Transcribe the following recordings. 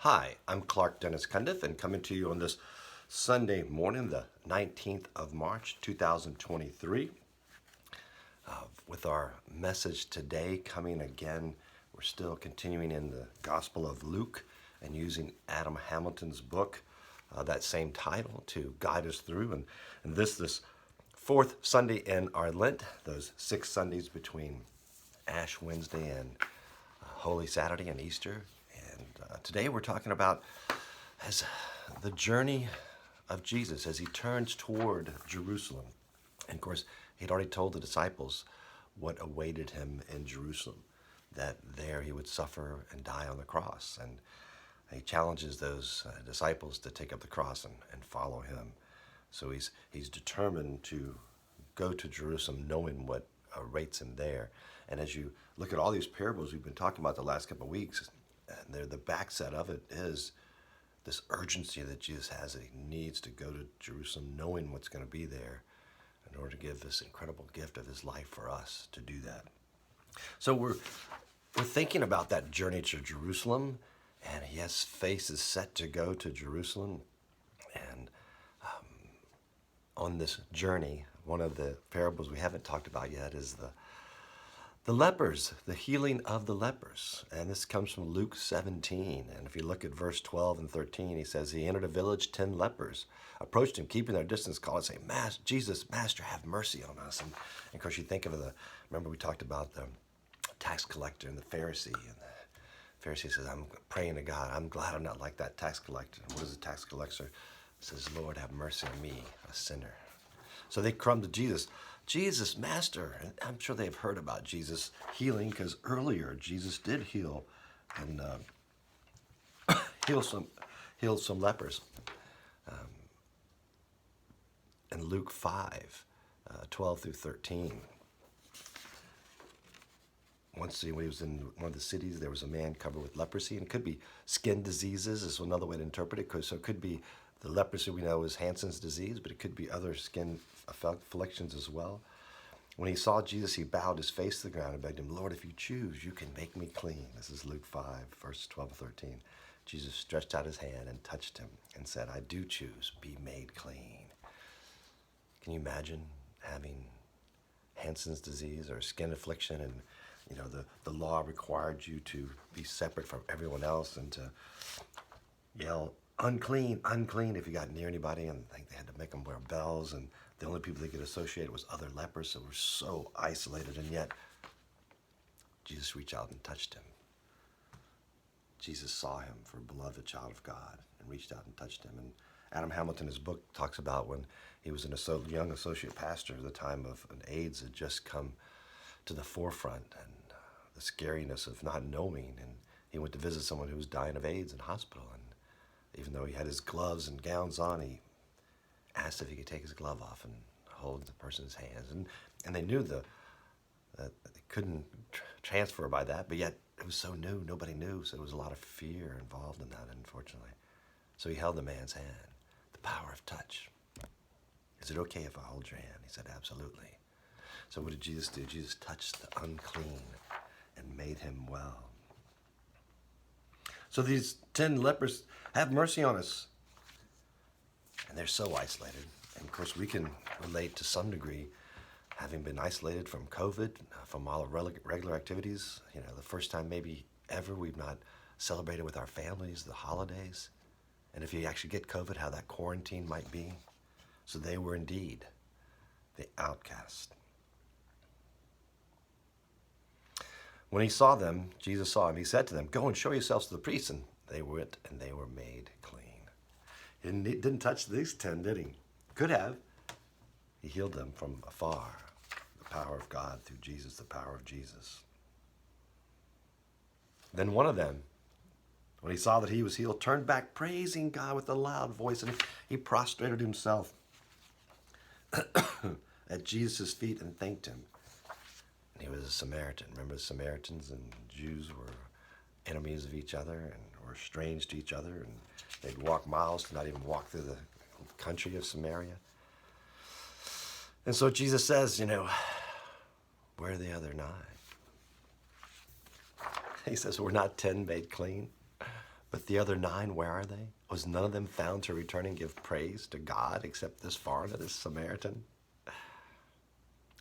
Hi, I'm Clark Dennis Cundiff, and coming to you on this Sunday morning, the 19th of March, 2023, with our message today coming again. We're still continuing in the Gospel of Luke and using Adam Hamilton's book, that same title, to guide us through. And this fourth Sunday in our Lent, those 6 Sundays between Ash Wednesday and Holy Saturday and Easter. And today we're talking about as the journey of Jesus as he turns toward Jerusalem. And of course, he'd already told the disciples what awaited him in Jerusalem, that there he would suffer and die on the cross. And he challenges those disciples to take up the cross and follow him. So he's determined to go to Jerusalem knowing what awaits him there. And as you look at all these parables we've been talking about the last couple of weeks, and the backset of it is this urgency that Jesus has, that he needs to go to Jerusalem knowing what's going to be there in order to give this incredible gift of his life for us to do that. So we're thinking about that journey to Jerusalem, and yes, face is set to go to Jerusalem. And on this journey, one of the parables we haven't talked about yet is the lepers, the healing of the lepers. And this comes from Luke 17. And if you look at verse 12 and 13, he says, he entered a village, 10 lepers approached him, keeping their distance, called and saying, Jesus, Master, have mercy on us. And of course, you think of remember we talked about the tax collector and the Pharisee. And the Pharisee says, I'm praying to God. I'm glad I'm not like that tax collector. And what does the tax collector? Says, Lord, have mercy on me, a sinner. So they come to Jesus. Jesus, Master. And I'm sure they've heard about Jesus healing, because earlier Jesus did heal and heal some lepers. In Luke 5, 12 through 13. Once when he was in one of the cities, there was a man covered with leprosy, and it could be skin diseases is another way to interpret it. So it could be the leprosy we know is Hansen's disease, but it could be other skin afflictions as well. When he saw Jesus, he bowed his face to the ground and begged him, Lord, if you choose, you can make me clean. This is Luke 5, verses 12 and 13. Jesus stretched out his hand and touched him and said, I do choose, be made clean. Can you imagine having Hansen's disease or skin affliction, and the law required you to be separate from everyone else and to yell, unclean, unclean, if you got near anybody, and I think they had to make them wear bells, and the only people they could associate was other lepers, so we're so isolated, and yet Jesus reached out and touched him. Jesus saw him for a beloved child of God and reached out and touched him. And Adam Hamilton, his book, talks about when he was a young associate pastor at the time of AIDS had just come to the forefront, and the scariness of not knowing. And he went to visit someone who was dying of AIDS in hospital, and even though he had his gloves and gowns on, he asked if he could take his glove off and hold the person's hands. And they knew that they couldn't transfer by that, but yet it was so new, nobody knew, so there was a lot of fear involved in that, unfortunately. So he held the man's hand, the power of touch. Is it okay if I hold your hand? He said, absolutely. So what did Jesus do? Jesus touched the unclean and made him well. So these 10 lepers have mercy on us. And they're so isolated. And of course, we can relate to some degree, having been isolated from COVID, from all our regular activities. The first time maybe ever we've not celebrated with our families, the holidays. And if you actually get COVID, how that quarantine might be. So they were indeed the outcast. When he saw them, Jesus saw him, he said to them, go and show yourselves to the priests. And they went and they were made clean. He didn't touch these 10, did he? Could have. He healed them from afar. The power of God through Jesus, the power of Jesus. Then one of them, when he saw that he was healed, turned back, praising God with a loud voice, and he prostrated himself at Jesus' feet and thanked him. And he was a Samaritan. Remember, the Samaritans and Jews were enemies of each other and were strange to each other, and they'd walk miles to not even walk through the country of Samaria. And so Jesus says, where are the other 9? He says, we're not 10 made clean, But the other 9, where are they? Was none of them found to return and give praise to God except this foreigner, this Samaritan?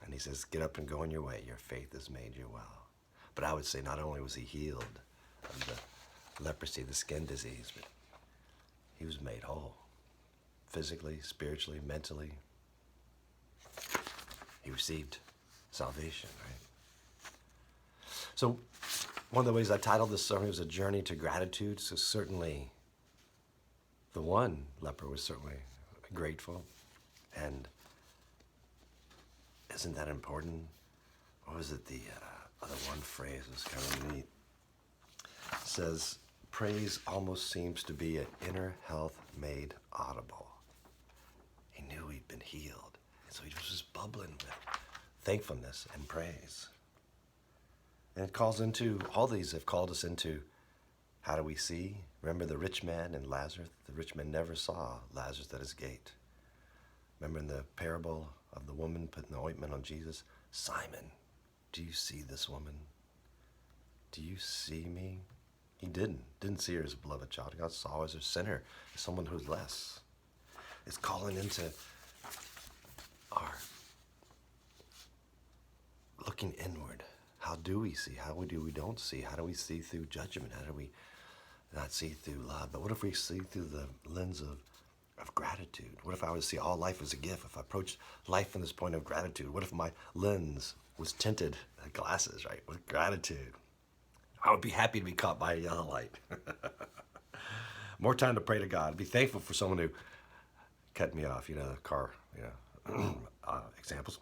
And he says, get up and go on your way. Your faith has made you well. But I would say not only was he healed of the leprosy, the skin disease, but he was made whole. Physically, spiritually, mentally. He received salvation, right? So one of the ways I titled this sermon was A Journey to Gratitude. So certainly the one leper was certainly grateful. And isn't that important? What was it? The other one phrase was kind of neat. It says, praise almost seems to be an inner health made audible. He knew he'd been healed. And so he was just bubbling with thankfulness and praise. And it calls into, all these have called us into, how do we see? Remember the rich man and Lazarus? The rich man never saw Lazarus at his gate. Remember in the parable of the woman putting the ointment on Jesus? Simon, do you see this woman? Do you see me? He didn't see her as a beloved child. God saw her as a sinner, as someone who's less. It's calling into our looking inward. How do we see? How do we don't see? How do we see through judgment? How do we not see through love? But what if we see through the lens of gratitude? What if I would see all life as a gift? If I approached life from this point of gratitude, what if my lens was tinted glasses, right, with gratitude? I would be happy to be caught by a yellow light. More time to pray to God. Be thankful for someone who cut me off, the car, examples.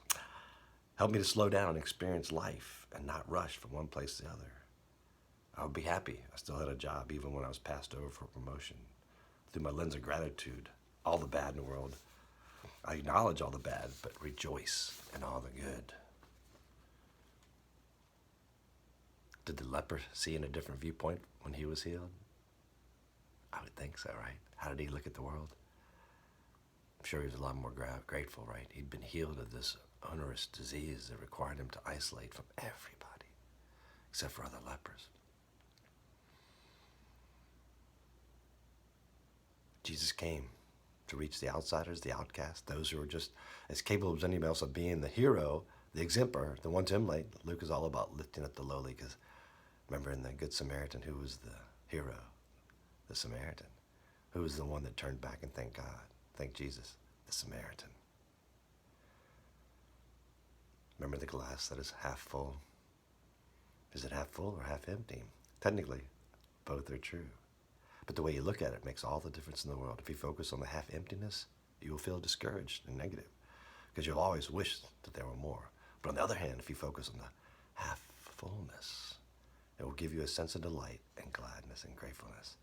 Help me to slow down and experience life and not rush from one place to the other. I would be happy. I still had a job even when I was passed over for promotion. Through my lens of gratitude, all the bad in the world, I acknowledge all the bad, but rejoice in all the good. Did the leper see in a different viewpoint when he was healed? I would think so, right? How did he look at the world? I'm sure he was a lot more grateful, right? He'd been healed of this onerous disease that required him to isolate from everybody, except for other lepers. Jesus came to reach the outsiders, the outcasts, those who were just as capable as anybody else of being the hero, the exemplar, the one to emulate. Luke is all about lifting up the lowly, because remember in the Good Samaritan, who was the hero? The Samaritan. Who was the one that turned back and thanked God? Thank Jesus, the Samaritan. Remember the glass that is half full? Is it half full or half empty? Technically, both are true. But the way you look at it makes all the difference in the world. If you focus on the half emptiness, you will feel discouraged and negative, because you'll always wish that there were more. But on the other hand, if you focus on the half fullness, it will give you a sense of delight and gladness and gratefulness.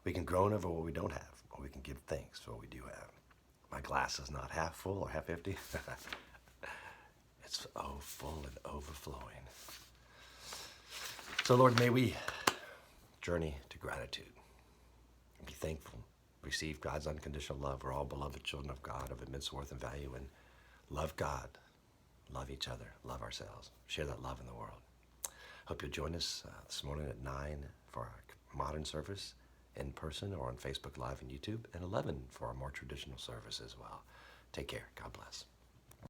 We can groan over what we don't have, or we can give thanks for what we do have. My glass is not half full or half empty. It's full and overflowing. So Lord, may we journey to gratitude. Be thankful. Receive God's unconditional love. We're all beloved children of God of immense worth and value. And love God, love each other, love ourselves. Share that love in the world. Hope you'll join us this morning at 9 for our modern service in person or on Facebook Live and YouTube, and 11 for our more traditional service as well. Take care. God bless.